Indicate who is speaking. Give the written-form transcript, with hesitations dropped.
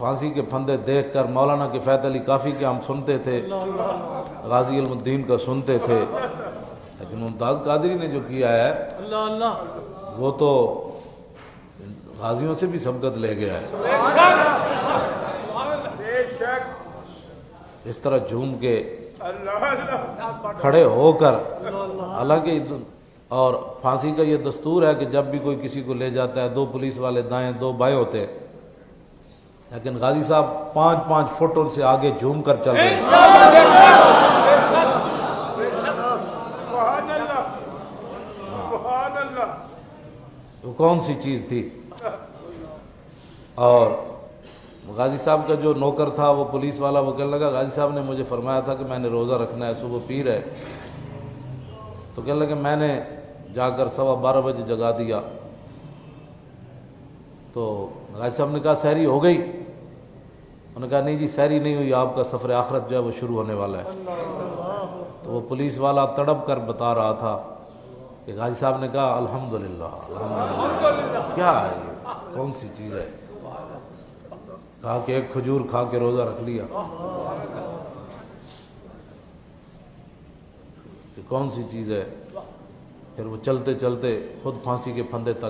Speaker 1: پھانسی کے پھندے دیکھ کر مولانا کفایت علی کافی کے ہم سنتے تھے، غازی علم الدین کا سنتے تھے، لیکن ممتاز قادری نے جو کیا ہے وہ تو غازیوں سے بھی سبقت لے گیا ہے۔ اس طرح جھوم کے کھڑے ہو کر، حالانکہ اور پھانسی کا یہ دستور ہے کہ جب بھی کوئی کسی کو لے جاتا ہے 2 پولیس والے دائیں 2 بائیں ہوتے ہیں، لیکن غازی صاحب 5-5 فٹ ان سے آگے جھوم کر چل رہے ہیں۔ وہ کون سی چیز تھی؟ اور غازی صاحب کا جو نوکر تھا وہ پولیس والا، وہ کہنے لگا غازی صاحب نے مجھے فرمایا تھا کہ میں نے روزہ رکھنا ہے، صبح پیر ہے، تو کہنے لگا میں نے جا کر 12:15 بجے جگا دیا۔ تو غازی صاحب نے کہا سحری ہو گئی؟ انہوں نے کہا نہیں جی سحری نہیں ہوئی، آپ کا سفر آخرت جو ہے وہ شروع ہونے والا ہے۔ تو وہ پولیس والا تڑپ کر بتا رہا تھا کہ غازی صاحب نے کہا الحمدللہ الحمدللہ۔ کیا ہے یہ؟ کون سی چیز ہے؟ کہا کہ ایک کھجور کھا کے روزہ رکھ لیا۔ کہ کون سی چیز ہے؟ پھر وہ چلتے چلتے خود پھانسی کے پھندے تک